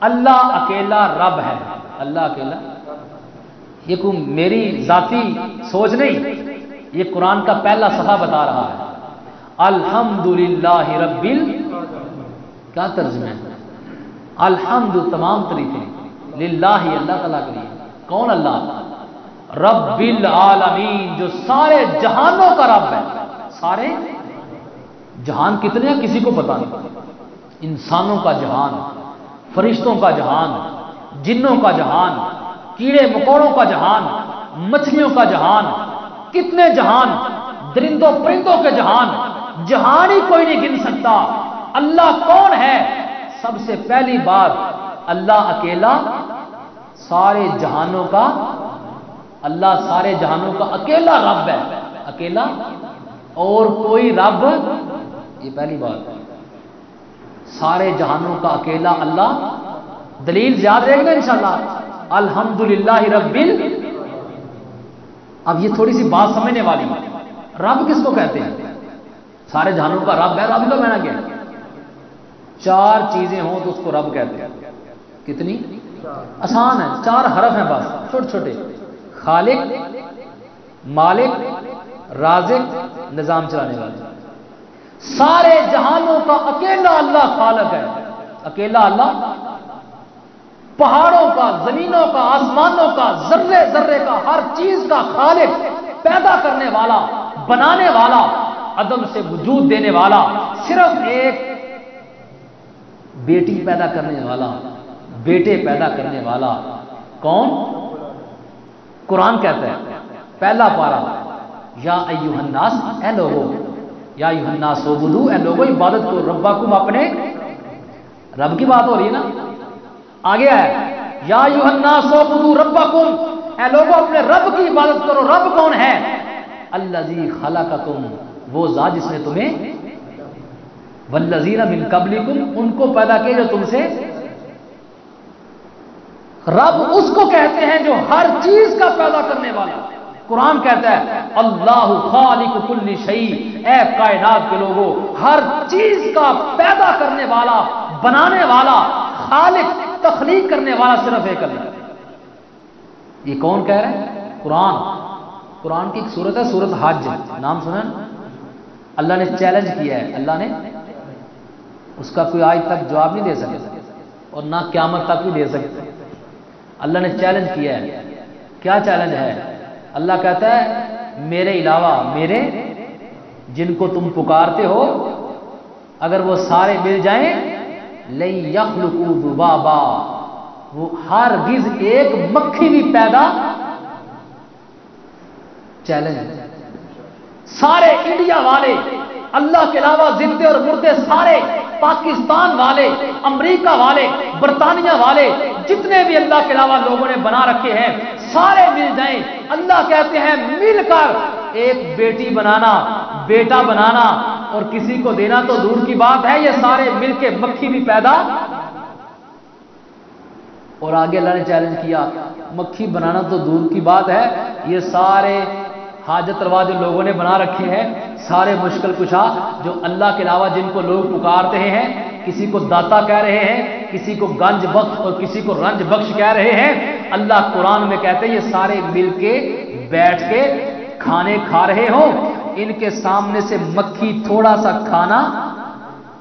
اللہ اکیلا رب ہے۔ اللہ اکیلا، یہ کوئی میری ذاتی سوچ نہیں، یہ قرآن کا پہلا صفحہ بتا رہا ہے۔ الحمدللہ رب کیا ترجمہ ہے؟ الحمد تمام طریقے، للہ اللہ تعالیٰ کے لیے۔ کون اللہ؟ رب العالمین، جو سارے جہانوں کا رب ہے۔ سارے جہان کتنے ہیں کسی کو پتا نہیں، انسانوں کا جہان، فرشتوں کا جہان، جنوں کا جہان، کیڑے مکوڑوں کا جہان، مچھلیوں کا جہان، کتنے جہان، درندوں پرندوں کے جہان، جہان ہی کوئی نہیں گن سکتا۔ اللہ کون ہے؟ سب سے پہلی بات، اللہ اکیلا سارے جہانوں کا، اللہ سارے جہانوں کا اکیلا رب ہے، اکیلا، اور کوئی رب، یہ پہلی بات، سارے جہانوں کا اکیلا اللہ۔ دلیل یاد رہے گا انشاءاللہ، الحمدللہ رب اب یہ تھوڑی سی بات سمجھنے والی ہے۔ رب کس کو کہتے ہیں؟ سارے جہانوں کا رب ہے، رب کا معنی کیا ہے؟ چار چیزیں ہوں تو اس کو رب کہتے ہیں۔ کتنی آسان ہے، چار حرف ہیں بس، چھوٹے چھوٹے، خالق، مالک، رازق، نظام چلانے والا۔ سارے جہانوں کا اکیلا اللہ خالق ہے، اکیلا اللہ، پہاڑوں کا، زمینوں کا، آسمانوں کا، ذرے ذرے کا، ہر چیز کا خالق، پیدا کرنے والا، بنانے والا، عدم سے وجود دینے والا، صرف ایک بیٹی پیدا کرنے والا، بیٹے پیدا کرنے والا کون؟ قرآن کہتا ہے پہلا پارہ، یا ایھا الناس، اے لوگو، یا ایھا الناس عبدوا، اے لوگو عبادت کرو، ربکم، اپنے رب کی بات ہو رہی ہے نا۔ آگے ہے یا ایھا الناس عبدوا ربکم، اے لوگو اپنے رب کی عبادت کرو۔ رب کون ہے؟ الذی خلقکم، وہ ذات جس نے تمہیں، والذین من قبلکم، ان کو پیدا کیا جو تم سے۔ رب اس کو کہتے ہیں جو ہر چیز کا پیدا کرنے والا۔ قرآن کہتا ہے اللہ خالق کل شیء، اے کائنات کے لوگوں، ہر چیز کا پیدا کرنے والا، بنانے والا، خالق، تخلیق کرنے والا صرف ایک اللہ۔ یہ کون کہہ رہا ہے؟ قرآن۔ قرآن کی ایک سورت ہے سورت حج، نام سنا؟ اللہ نے چیلنج کیا ہے، اللہ نے، اس کا کوئی آج تک جواب نہیں دے سکتا اور نہ قیامت تک بھی دے سکتا۔ اللہ نے چیلنج کیا ہے۔ کیا چیلنج ہے؟ اللہ کہتا ہے میرے علاوہ، میرے جن کو تم پکارتے ہو، اگر وہ سارے مل جائیں، لن یخلقوا ذبابا، وہ ہرگز ایک مکھی بھی پیدا، چیلنج، سارے انڈیا والے، اللہ کے علاوہ زندے اور مردے سارے، پاکستان والے، امریکہ والے، برطانیہ والے، جتنے بھی اللہ کے علاوہ لوگوں نے بنا رکھے ہیں، سارے مل جائیں، اللہ کہتے ہیں مل کر ایک بیٹی بنانا، بیٹا بنانا اور کسی کو دینا تو دور کی بات ہے، یہ سارے مل کے مکھی بھی پیدا۔ اور آگے اللہ نے چیلنج کیا، مکھی بنانا تو دور کی بات ہے، یہ سارے حاجت روا جو لوگوں نے بنا رکھے ہیں، سارے مشکل کشا جو اللہ کے علاوہ جن کو لوگ پکارتے ہیں، کسی کو داتا کہہ رہے ہیں، کسی کو گنج بخش اور کسی کو رنج بخش کہہ رہے ہیں، اللہ قرآن میں کہتے ہیں یہ سارے مل کے بیٹھ کے کھانے کھا رہے ہوں، ان کے سامنے سے مکھی تھوڑا سا کھانا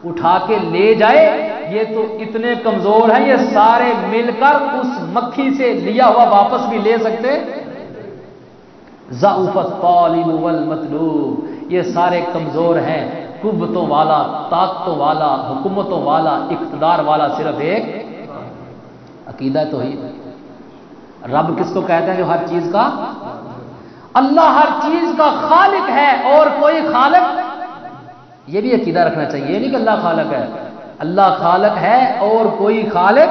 اٹھا کے لے جائے، یہ تو اتنے کمزور ہیں، یہ سارے مل کر اس مکھی سے لیا ہوا واپس بھی لے سکتے۔ ضعف الطالب والمطلوب، یہ سارے کمزور ہیں، قوتوں والا، طاقتوں والا، حکومتوں والا، اقتدار والا صرف ایک عقیدہ توحید۔ رب کس کو کہتے ہیں؟ جو ہر چیز کا، اللہ ہر چیز کا خالق ہے اور کوئی خالق، یہ بھی عقیدہ رکھنا چاہیے، یہ نہیں کہ اللہ خالق ہے، اللہ خالق ہے اور کوئی خالق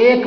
1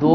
2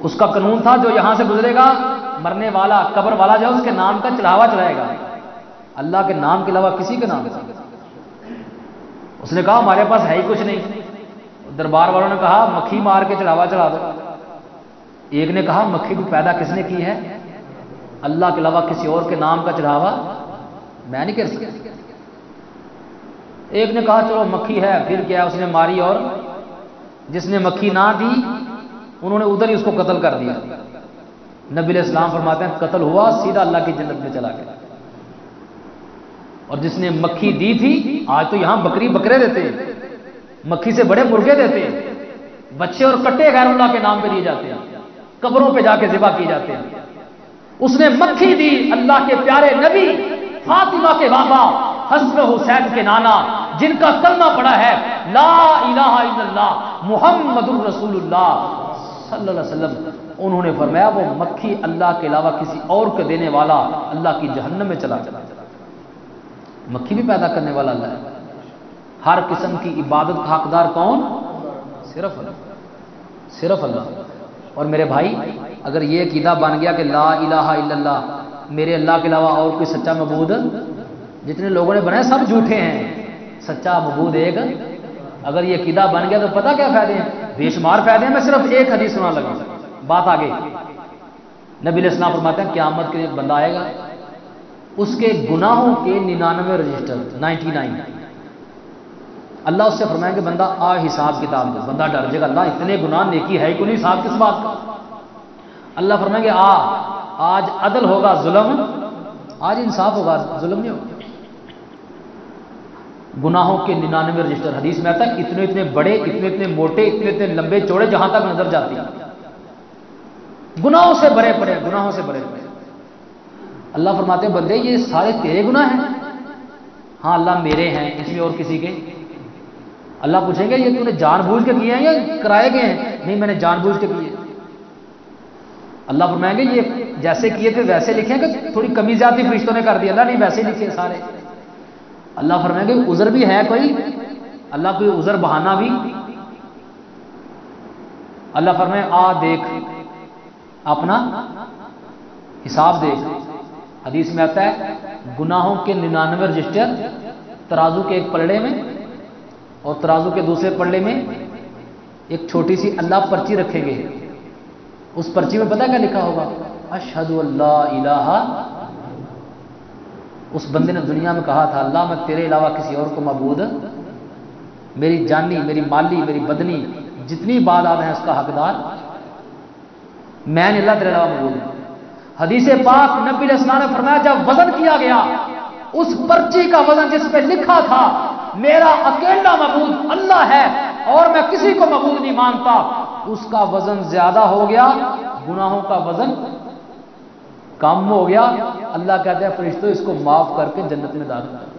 اس کا قانون تھا جو یہاں سے گزرے گا مرنے والا قبر والا جو ہے اس کے نام کا چڑھاوا چڑھائے گا، اللہ کے نام کے علاوہ کسی کے نام کا۔ اس نے کہا ہمارے پاس ہے ہی کچھ نہیں۔ دربار والوں نے کہا مکھی مار کے چڑھاوا چڑھا دو۔ ایک نے کہا مکھی کو پیدا کس نے کی ہے؟ اللہ کے علاوہ کسی اور کے نام کا چڑھاوا میں نہیں کر سکتا۔ ایک نے کہا چلو مکھی ہے، پھر کیا اس نے ماری، اور جس نے مکھی نہ دی انہوں نے ادھر ہی اس کو قتل کر دیا۔ نبی علیہ السلام فرماتے ہیں قتل ہوا سیدھا اللہ کی جنت میں چلا گیا۔ اور جس نے مکھی دی تھی، آج تو یہاں بکری بکرے دیتے ہیں، مکھی سے بڑے مرغے دیتے ہیں، بچے اور کٹے غیر اللہ کے نام پہ دیے جاتے ہیں، قبروں پہ جا کے ذبح کیے جاتے ہیں۔ اس نے مکھی دی اللہ کے پیارے نبی فاطمہ کے بابا حسن حسین کے نانا، جن کا کلمہ پڑا ہے لا الہ الا اللہ محمد الرسول اللہ صلی اللہ علیہ وسلم۔ انہوں نے فرمایا وہ مکھی اللہ کے علاوہ کسی اور کو دینے والا اللہ کی جہنم میں چلا جائے۔ مکھی بھی پیدا کرنے والا اللہ ہے۔ ہر قسم کی عبادت کا حقدار کون؟ صرف اللہ، صرف اللہ۔ اور میرے بھائی اگر یہ عقیدہ بن گیا کہ لا الہ الا اللہ میرے اللہ کے علاوہ اور کوئی سچا معبود، جتنے لوگوں نے بنائے سب جھوٹے ہیں، سچا معبود ایک، اگر یہ عقیدہ بن گیا تو پتہ کیا فائدے ہیں؟ بے شمار فائدے ہیں۔ میں صرف ایک حدیث سنا لگا، بات آگے۔ نبی علیہ السلام فرماتے ہیں قیامت کے ایک بندہ آئے گا، اس کے گناہوں کے 99 رجسٹر 99۔ اللہ اس سے فرمائیں کہ بندہ آ حساب کتاب دو۔ بندہ ڈر جائے گا اللہ اتنے گناہ، نیکی ہے ہی کوئی نہیں، حساب کس بات کا؟ اللہ فرمائیں گے آج عدل ہوگا، ظلم آج انصاف ہوگا، ظلم نہیں ہوگا۔ گناہوں کے 99 رجسٹر، حدیث میں آتا ہے اتنے اتنے بڑے، اتنے اتنے موٹے، اتنے اتنے لمبے چوڑے، جہاں تک نظر جاتی ہے، گناہوں سے بھرے پڑے، گناہوں سے بھرے پڑے۔ اللہ فرماتے ہیں بندے یہ سارے تیرے گناہ ہیں؟ ہاں اللہ میرے ہیں، اس میں اور کسی کے؟ اللہ پوچھیں گے یہ تو نے جان بوجھ کے کیے ہیں یا کرائے گئے ہیں؟ نہیں میں نے جان بوجھ کے کیے۔ اللہ فرمائیں گے یہ جیسے کیے تھے ویسے لکھیں کہ تھوڑی کمی زیادتی فرشتوں نے کر دی؟ اللہ نہیں ویسے ہی لکھے سارے۔ اللہ فرمائیں گے عذر بھی ہے کوئی؟ اللہ کوئی عذر بہانہ بھی؟ اللہ فرمائے آ دیکھ اپنا حساب دیکھ۔ حدیث میں آتا ہے گناہوں کے 99 رجسٹر ترازو کے ایک پلڑے میں، اور ترازو کے دوسرے پلڑے میں ایک چھوٹی سی اللہ پرچی رکھیں گے۔ اس پرچی میں پتہ کیا لکھا ہوگا؟ اشہد اللہ الہ۔ اس بندے نے دنیا میں کہا تھا اللہ میں تیرے علاوہ کسی اور کو معبود، میری جانی، میری مالی، میری بدنی، جتنی بادات ہیں اس کا حقدار میں نے، اللہ تیرے علاوہ معبود ہے۔ حدیث پاک نبی علیہ السلام نے فرمایا جب وزن کیا گیا، اس پرچی کا وزن جس پہ لکھا تھا میرا اکیلا معبود اللہ ہے اور میں کسی کو معبود نہیں مانتا، اس کا وزن زیادہ ہو گیا، گناہوں کا وزن کم ہو گیا۔ اللہ کہتے ہیں فرشتوں اس کو معاف کر کے جنت میں داخل کر۔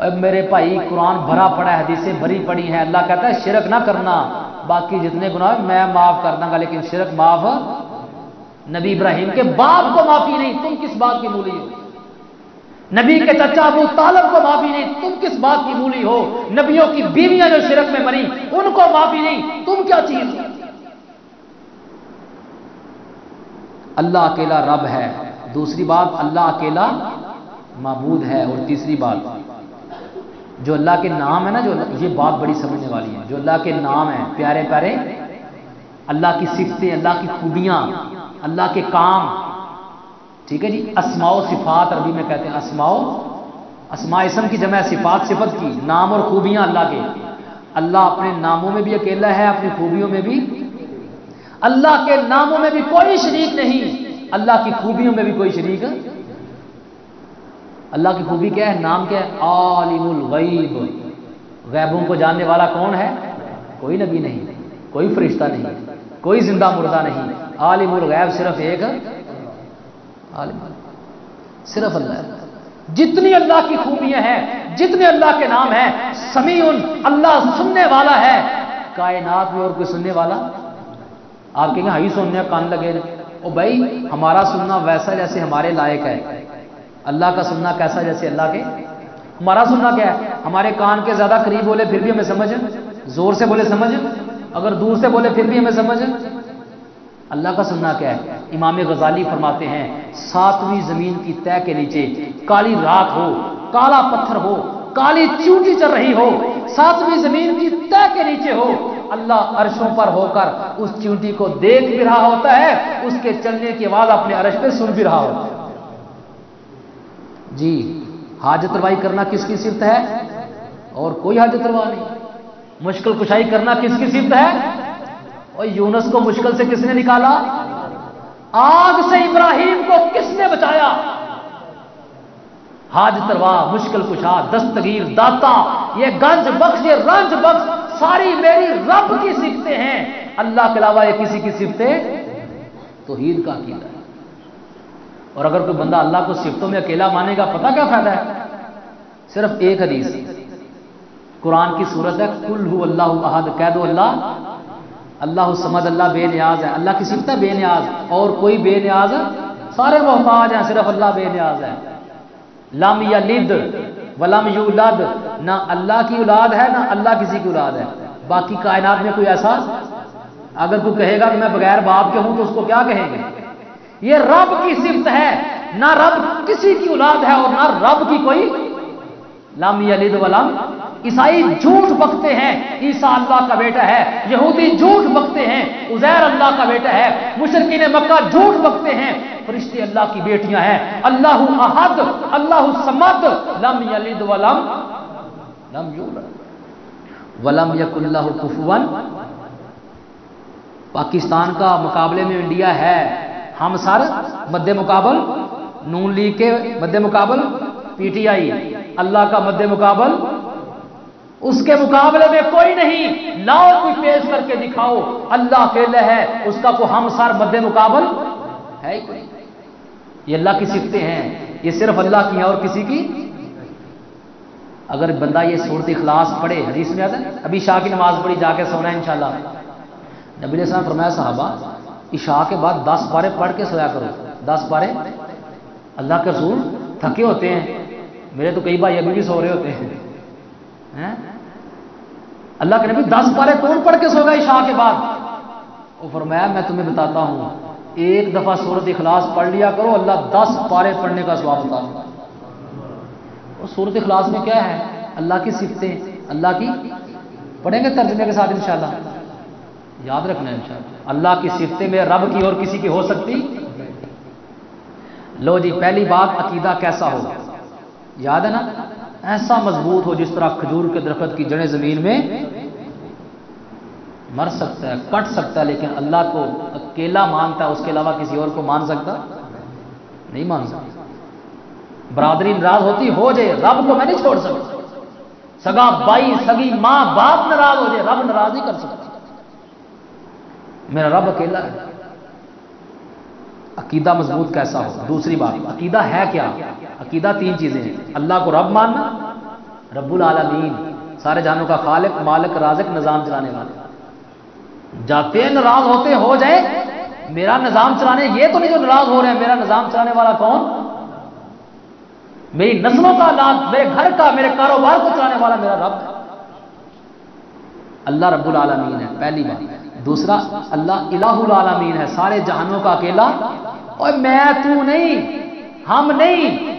اب میرے بھائی قرآن بھرا پڑا ہے، حدیثیں بھری پڑی ہیں، اللہ کہتا ہے شرک نہ کرنا، باقی جتنے گناہ میں معاف کر دوں گا، لیکن شرک معاف۔ نبی ابراہیم کے باپ کو معافی نہیں، تم کس بات کی مولی ہو؟ نبی کے چچا ابو طالب کو معافی نہیں، تم کس بات کی مولی ہو؟ نبیوں کی بیویاں جو شرک میں مری ان کو معافی نہیں، تم کیا چیز ہو؟ اللہ اکیلا رب ہے، دوسری بات اللہ اکیلا معبود ہے، اور تیسری بات جو اللہ کے نام ہے نا، جو یہ بات بڑی سمجھنے والی ہے، جو اللہ کے نام ہیں پیارے پیارے، اللہ کی صفتیں، اللہ کی خوبیاں، اللہ کے کام، ٹھیک ہے جی۔ اسماء و صفات عربی میں کہتے ہیں، اسماء اسم کی جمع، صفات صفت کی، نام اور خوبیاں اللہ کے۔ اللہ اپنے ناموں میں بھی اکیلا ہے، اپنی خوبیوں میں بھی۔ اللہ کے ناموں میں بھی کوئی شریک نہیں، اللہ کی خوبیوں میں بھی کوئی شریک۔ اللہ کی خوبی کیا ہے؟ نام کیا ہے؟ عالم الغیب، غیبوں کو جاننے والا کون ہے؟ کوئی نبی نہیں، کوئی فرشتہ نہیں، کوئی زندہ مردہ نہیں، عالم الغیب صرف ایک عالم، صرف اللہ ہے۔ جتنی اللہ کی خوبیاں ہیں، جتنے اللہ کے نام ہیں، سمیع، اللہ سننے والا ہے۔ کائنات میں اور کوئی سننے والا؟ آپ کہیں گے ہائی سننے کان لگے، او بھائی ہمارا سننا ویسا جیسے ہمارے لائق ہے، اللہ کا سننا کیسا جیسے اللہ کے۔ ہمارا سننا کیا ہے؟ ہمارے کان کے زیادہ قریب بولے پھر بھی ہمیں سمجھ، زور سے بولے سمجھ، اگر دور سے بولے پھر بھی ہمیں سمجھ، اللہ کا سننا کیا ہے؟ امام غزالی فرماتے ہیں 7ویں زمین کی تہ کے نیچے کالی رات ہو، کالا پتھر ہو، کالی چیونٹی چل رہی ہو، 7ویں زمین کی تہ کے نیچے ہو، اللہ عرشوں پر ہو کر اس چیونٹی کو دیکھ بھی رہا ہوتا ہے، اس کے چلنے کی آواز اپنے عرش پہ سن بھی رہا ہوتا ہے۔ جی حاجت روائی کرنا کس کی صفت ہے؟ اور کوئی حاجت روا نہیں۔ مشکل کشائی کرنا کس کی صفت ہے؟ اور یونس کو مشکل سے کس نے نکالا؟ آگ سے ابراہیم کو کس نے بچایا؟ حاجت روا، مشکل کشا، دستگیر، داتا، یہ گنج بخش، یہ رنج بخش، ساری میری رب کی صفتیں ہیں، اللہ کے علاوہ یہ کسی کی صفتیں توحید کا عقیدہ ہے۔ اور اگر کوئی بندہ اللہ کو صفتوں میں اکیلا مانے گا، پتہ کیا فائدہ ہے؟ صرف ایک حدیث، قرآن کی صورت ہے قل هو اللہ احد، کہہ دو اللہ الصمد، اللہ بے نیاز ہے، اللہ کی صفت ہے بے نیاز، اور کوئی بے نیاز ہے، سارے محتاج ہیں، صرف اللہ بے نیاز ہے۔ لم یلد ولم یولد، نہ اللہ کی اولاد ہے نہ اللہ کسی کی اولاد ہے۔ باقی کائنات میں کوئی ایسا، اگر کوئی کہے گا کہ میں بغیر باپ کے ہوں تو اس کو کیا کہیں گے؟ یہ رب کی صفت ہے، نہ رب کسی کی اولاد ہے اور نہ رب کی کوئی لم یلد ولم۔ عیسائی جھوٹ بکتے ہیں عیسیٰ اللہ کا بیٹا ہے، یہودی جھوٹ بکتے ہیں عزیر اللہ کا بیٹا ہے، مشرکین مکہ جھوٹ بکتے ہیں فرشتے اللہ کی بیٹیاں ہیں۔ اللہ احد، اللہ الصمد، لم یلد ولم یولد ولم یکن لہ کفوا۔ پاکستان کا مقابلے میں انڈیا ہے ہم سر، مد مقابل نون لیگ کے مد مقابل پی ٹی آئی، اللہ کا مد مقابل اس کے مقابلے میں کوئی نہیں۔ لاؤ کوئی پیش کر کے دکھاؤ، اللہ اکیلا ہے، اس کا کوئی ہم سر مد مقابل ہے ہی کوئی۔ یہ اللہ کی صفتیں ہیں، یہ صرف اللہ کی ہیں اور کسی کی۔ اگر بندہ یہ سورۃ اخلاص پڑھے، حدیث میں آتا ہے ابھی عشاء کی نماز پڑھی جا کے سونا ہے انشاءاللہ۔ نبی علیہ السلام فرمایا صحابہ عشاء کے بعد 10 پارے پڑھ کے سویا کرو، 10 پارے۔ اللہ کے رسول تھکے ہوتے ہیں، میرے تو کئی بھائی ابھی بھی سو رہے ہوتے ہیں۔ اللہ کے نبی 10 پارے کون پڑھ کے سو گئے عشاء کے بعد؟ وہ فرمایا میں تمہیں بتاتا ہوں، ایک دفعہ سورۃ اخلاص پڑھ لیا کرو، اللہ 10 پارے پڑھنے کا ثواب بتا دے۔ اور سورۃ اخلاص میں کیا ہے؟ اللہ کی صفتیں، اللہ کی، پڑھیں گے ترجمے کے ساتھ انشاءاللہ، یاد رکھنا ہے انشاءاللہ۔ اللہ کی صفتیں میں رب کی اور کسی کی ہو سکتی؟ لو جی، پہلی بات عقیدہ کیسا ہو، یاد ہے نا؟ ایسا مضبوط ہو جس طرح کھجور کے درخت کی جڑیں زمین میں مر سکتا ہے، کٹ سکتا ہے، لیکن اللہ کو اکیلا مانتا ہے، اس کے علاوہ کسی اور کو مان سکتا نہیں، مان سکتا۔ برادری ناراض ہوتی ہو جائے، رب کو میں نہیں چھوڑ سکتا۔ سگا بھائی، سگی ماں باپ ناراض ہو جائے، رب ناراض نہیں کر سکتا، میرا رب اکیلا ہے۔ عقیدہ مضبوط کیسا ہو؟ دوسری بات، عقیدہ ہے کیا؟ عقیدہ 3 چیزیں ہیں، اللہ کو رب ماننا، رب العالمین، سارے جہانوں کا خالق، مالک، رازق، نظام چلانے والا۔ جاتے ہیں ناراض ہوتے ہو جائے، میرا نظام چلانے، یہ تو نہیں جو ناراض ہو رہے ہیں، میرا نظام چلانے والا کون؟ میری نسلوں کا علاج، میرے گھر کا، میرے کاروبار کو چلانے والا میرا رب ہے، اللہ رب العالمین ہے، پہلی بات۔ دوسرا، اللہ الہ العالمین ہے، سارے جہانوں کا اکیلا، اور میں تو نہیں، ہم نہیں،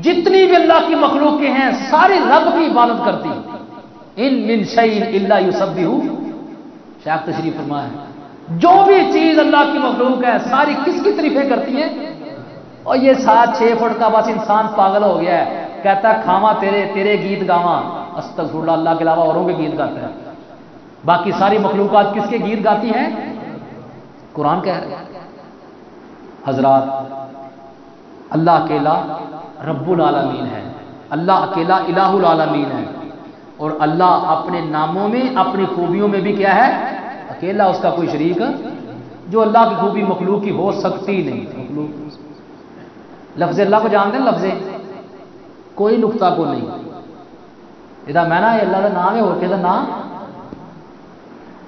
جتنی بھی اللہ کی مخلوقیں ہیں ساری رب کی عبادت کرتی۔ ان من شیء الا یسبح، شیخ تشریف فرمایا ہے جو بھی چیز اللہ کی مخلوق ہے ساری کس کی تعریفیں کرتی ہیں؟ اور یہ 7-6 فٹ کا بس انسان پاگل ہو گیا ہے، کہتا ہے کھاواں تیرے گیت گاواں، استغفر اللہ، اللہ کے علاوہ اوروں کے گیت گاتا ہے۔ باقی ساری مخلوقات کس کے گیت گاتی ہیں؟ قرآن کہہ رہا ہے۔ حضرات، اللہ اکیلا رب العالمین ہے، اللہ اکیلا الہ العالمین ہے، اور اللہ اپنے ناموں میں، اپنی خوبیوں میں بھی کیا ہے؟ اکیلا، اس کا کوئی شریک، جو اللہ کی خوبی مخلوق کی ہو سکتی نہیں۔ مخلوق لفظ اللہ کو جانتے ہیں؟ لفظ کوئی نقطہ کو نہیں، یہ میں نا اللہ کا نام ہے، اور کہ نام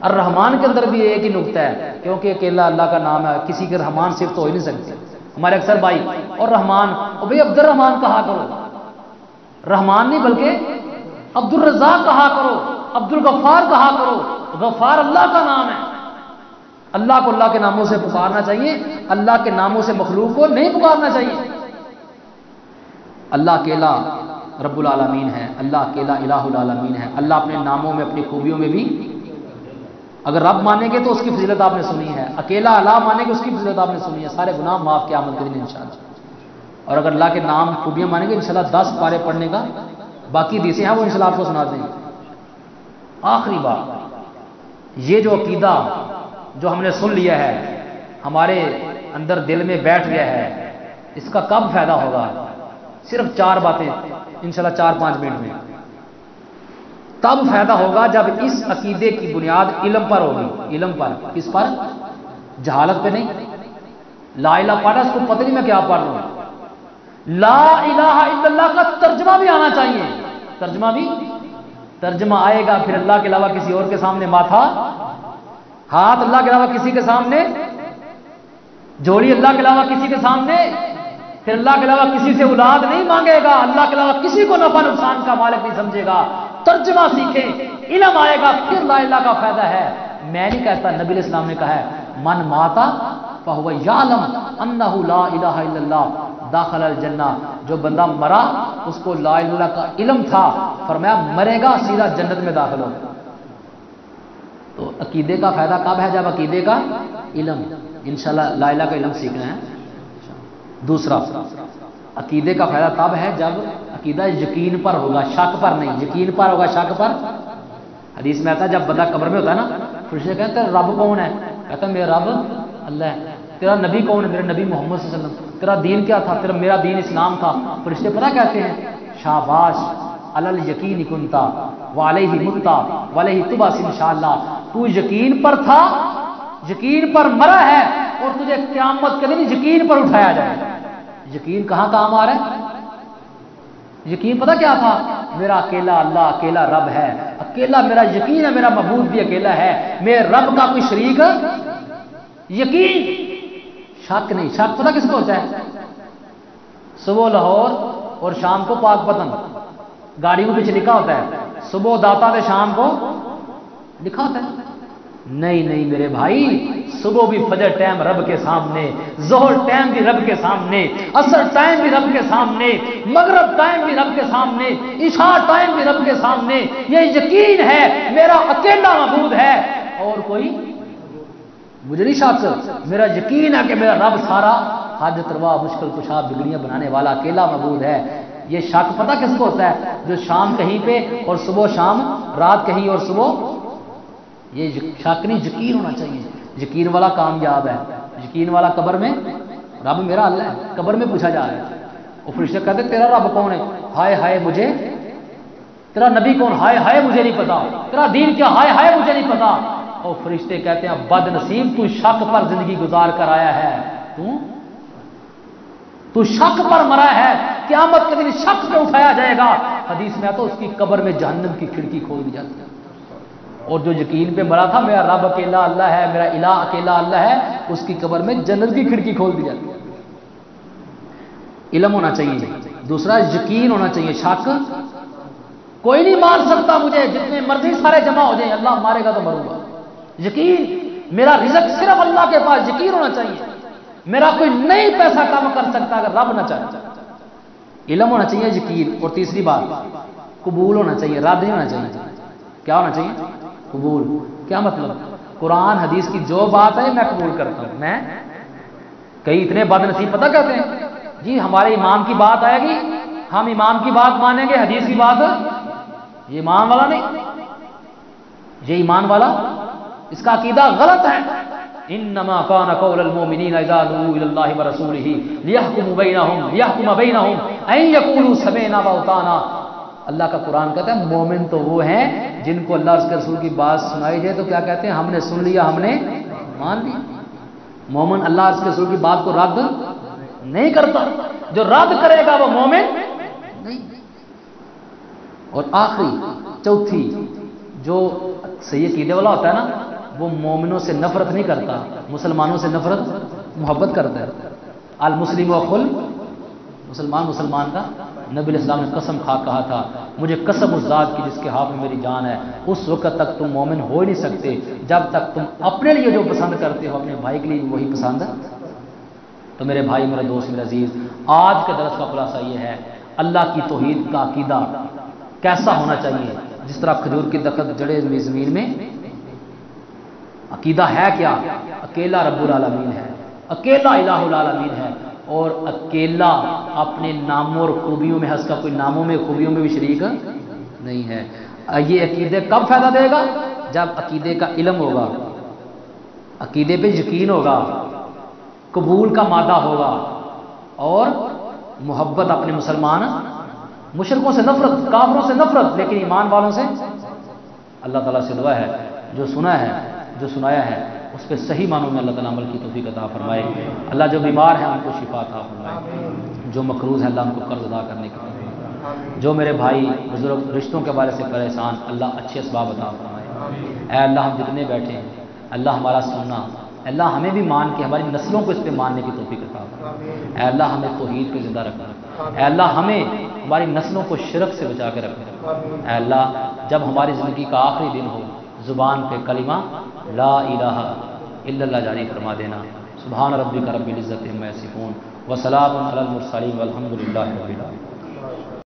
الرحمان کے اندر بھی ایک ہی نقطہ ہے، کیونکہ اکیلا اللہ کا نام ہے، کسی کے رحمان صرف تو ہو ہی نہیں سکتے۔ ہمارے اکثر بھائی اور رحمان، اور بھائی عبد الرحمان کہا کرو، رحمان نہیں بلکہ عبد الرزاق کہا کرو، عبد الغفار کہا کرو، غفار اللہ کا نام ہے۔ اللہ کو اللہ کے ناموں سے پکارنا چاہیے، اللہ کے ناموں سے مخلوق کو نہیں پکارنا چاہیے۔ اللہ اکیلا رب العالمین ہے، اللہ اکیلا الہ العالمین ہے۔ اللہ اپنے ناموں میں، اپنی خوبیوں میں بھی، اگر رب مانیں گے تو اس کی فضیلت آپ نے سنی ہے، اکیلا اللہ مانیں گے اس کی فضیلت آپ نے سنی ہے، سارے گناہ معاف قیامت کے دن انشاءاللہ۔ اور اگر اللہ کے نام خوبیاں مانیں گے انشاءاللہ 10 پارے پڑھنے کا باقی حدیثیں ہیں وہ انشاءاللہ آپ کو سنا دیں گے۔ آخری بات، یہ جو عقیدہ جو ہم نے سن لیا ہے، ہمارے اندر دل میں بیٹھ گیا ہے، اس کا کب فائدہ ہوگا؟ صرف 4 باتیں انشاءاللہ 4-5 منٹ میں۔ تب فائدہ ہوگا جب اس عقیدے کی بنیاد علم پر ہوگی۔ علم پر، کس پر؟ جہالت پہ نہیں۔ لا الہ پڑھا، اس کو پتہ نہیں میں کیا پڑھ رہا ہوں۔ لا الہ الا اللہ کا ترجمہ بھی آنا چاہیے، ترجمہ آئے گا، پھر اللہ کے علاوہ کسی اور کے سامنے ماتھا، ہاتھ اللہ کے علاوہ کسی کے سامنے، جوڑی اللہ کے علاوہ کسی کے سامنے، پھر اللہ کے علاوہ کسی سے اولاد نہیں مانگے گا، اللہ کے علاوہ کسی کو نفع نقصان کا مالک نہیں سمجھے گا۔ ترجمہ سیکھیں، علم آئے گا، پھر لا الہ کا فائدہ ہے۔ میں نہیں کہتا، نبی علیہ السلام نے کہا ہے، من ماتا فہو یعلم انہ لا الہ الا اللہ داخل الجنہ، جو بندہ مرا اس کو لا الہ الا اللہ کا علم تھا، فرمایا مرے گا سیدھا جنت میں داخل ہو۔ تو عقیدے کا فائدہ کب ہے؟ جب عقیدے کا علم، انشاءاللہ لا الہ کا علم سیکھنا ہے۔ دوسرا، عقیدے کا فائدہ تب ہے جب عقیدہ یقین پر ہوگا، شک پر نہیں۔ یقین پر ہوگا، شک پر۔ حدیث میں آتا ہے جب بندہ قبر میں ہوتا ہے نا، فرشتے کہتے ہیں رب کون ہے؟ کہتا ہے میرا رب اللہ ہے۔ تیرا نبی کون ہے؟ میرا نبی محمد صلی اللہ علیہ وسلم۔ تیرا دین کیا تھا؟ میرا دین اسلام تھا۔ فرشتے پتہ کہتے ہیں شاباش علی یقین کنتا وعلیہ متا وعلیہ تبعث انشاءاللہ، تو یقین پر تھا، یقین پر مرا ہے، اور تجھے قیامت کے دن یقین پر اٹھایا جائے گا۔ یقین کہاں کام آ رہا ہے؟ یقین پتہ کیا تھا؟ میرا اکیلا اللہ، اکیلا رب ہے، اکیلا میرا یقین ہے، میرا معبود بھی اکیلا ہے، میرے رب کا کوئی شریک یقین، شک نہیں۔ شک پتہ کس کو ہوتا ہے؟ صبح لاہور اور شام کو پاک پتن، گاڑی کو پیچھے لکھا ہوتا ہے صبح داتا سے شام کو لکھا ہوتا ہے۔ نہیں میرے بھائی، صبح بھی فجر ٹائم رب کے سامنے، ظہر ٹائم بھی رب کے سامنے، عصر ٹائم بھی رب کے سامنے، مغرب ٹائم بھی رب کے سامنے، عشاء ٹائم بھی رب کے سامنے۔ یہ یقین ہے میرا اکیلا معبود ہے اور کوئی مجھے نہیں شک، میرا یقین ہے کہ میرا رب سارا حاجت روا، مشکل کشا، بگڑیاں بنانے والا اکیلا معبود ہے۔ یہ شک پتہ کس کو ہوتا ہے؟ جو شام کہیں پہ اور صبح شام، رات کہیں اور صبح، یہ شک نہیں، یقین ہونا چاہیے۔ یقین والا کامیاب ہے۔ یقین والا قبر میں رب میرا اللہ ہے، قبر میں پوچھا جا رہا ہے، اور فرشتے کہتے تیرا رب کون ہے؟ ہائے ہائے مجھے، تیرا نبی کون؟ ہائے ہائے مجھے نہیں پتا، تیرا دین کیا؟ ہائے ہائے مجھے نہیں پتا۔ اور فرشتے کہتے ہیں بد نصیب، تو شک پر زندگی گزار کر آیا ہے، تو شک پر مرا ہے، قیامت کے دن شک پہ اٹھایا جائے گا۔ حدیث میں آتا ہے اس کی قبر میں جہنم کی کھڑکی کھول دی جاتی ہے۔ اور جو یقین پہ مرا تھا میرا رب اکیلا اللہ ہے، میرا الہ اکیلا اللہ ہے، اس کی قبر میں جنت کی کھڑکی کھول دی جاتی ہے۔ علم ہونا چاہیے، دوسرا یقین ہونا چاہیے۔ شک کوئی نہیں مار سکتا مجھے، جتنے مرضی سارے جمع ہو جائیں، اللہ مارے گا تو مروں گا۔ یقین، میرا رزق صرف اللہ کے پاس، یقین ہونا چاہیے۔ میرا کوئی نہیں پیسہ کام کر سکتا اگر رب نہ چاہے۔ علم ہونا چاہیے، یقین، اور تیسری بات قبول ہونا چاہیے، رد نہیں ہونا چاہیے۔ کیا ہونا چاہیے؟ قبول۔ کیا مطلب؟ قرآن حدیث کی جو بات ہے میں قبول کرتا ہوں۔ میں کئی اتنے بد نصیب پتہ کہتے ہیں جی ہمارے امام کی بات آئے گی ہم امام کی بات مانیں گے، حدیث کی بات، یہ ایمان والا نہیں، یہ ایمان والا، اس کا عقیدہ غلط ہے۔ انما كان قول المؤمنين اذا دعوا الى الله ورسوله ليحكم بينهم ان يقولوا سمعنا واطعنا۔ اللہ کا قرآن کہتا ہے مومن تو وہ ہیں جن کو اللہ اور اس کے رسول کی بات سنائی جائے تو کیا کہتے ہیں؟ ہم نے سن لیا، ہم نے مان لیا۔ مومن اللہ اور اس کے رسول کی بات کو رد نہیں کرتا، جو رد کرے گا وہ مومن نہیں۔ اور آخری چوتھی، جو صحیح عقیدے والا ہوتا ہے نا، وہ مومنوں سے نفرت نہیں کرتا، مسلمانوں سے نفرت محبت کرتا ہے۔ المسلم و خل، مسلمان کا نبی علیہ السلام نے قسم کھا کہا تھا مجھے قسم اس ذات کی جس کے ہاتھ میں میری جان ہے، اس وقت تک تم مومن ہو ہی نہیں سکتے جب تک تم اپنے لیے جو پسند کرتے ہو اپنے بھائی کے لیے وہی پسند ہے۔ تو میرے بھائی، میرے دوست، میرے عزیز، آج کے درس کا خلاصہ یہ ہے اللہ کی توحید کا عقیدہ کیسا ہونا چاہیے؟ جس طرح کھجور کی درخت جڑے ہوئی زمین میں، عقیدہ ہے کیا؟ اکیلا رب العالمین ہے، اکیلا الہ العالمین ہے، اور اکیلا اپنے ناموں اور خوبیوں میں، اس کا کوئی ناموں میں خوبیوں میں بھی شریک نہیں ہے۔ یہ عقیدے کب فائدہ دے گا؟ جب عقیدے کا علم ہوگا، عقیدے پہ یقین ہوگا، قبول کا مادہ ہوگا، اور محبت اپنے مسلمان مشرکوں سے نفرت، کافروں سے نفرت، لیکن ایمان والوں سے۔ اللہ تعالیٰ سے دعا ہے جو سنا ہے، جو سنایا ہے، اس پہ صحیح معنوں میں اللہ تعالیٰ عمل کی توفیق عطا فرمائے۔ اللہ جو بیمار ہیں ان کو شفا عطا فرمائے، جو مقروض ہیں اللہ ان کو قرض ادا کرنے کی توفیق، جو میرے بھائی بزرگ رشتوں کے بارے سے پریشان، اللہ اچھے اسباب عطا فرمائے۔ اے اللہ ہم جتنے بیٹھے ہیں اللہ ہمارا سننا، اللہ ہمیں بھی مان کے ہماری نسلوں کو اس پہ ماننے کی توفیق عطا فرمائے۔ اے اللہ ہمیں توحید پہ زندہ رکھنا، اے اللہ ہمیں ہماری نسلوں کو شرک سے بچا کے رکھنا۔ اے اللہ جب ہماری زندگی کا آخری دن ہو زبان پہ کلمہ لا الہ الا اللہ جاری فرما دینا۔ سبحان ربک رب العزت عما یصفون وسلام علی المرسلین والحمد للہ رب العالمین۔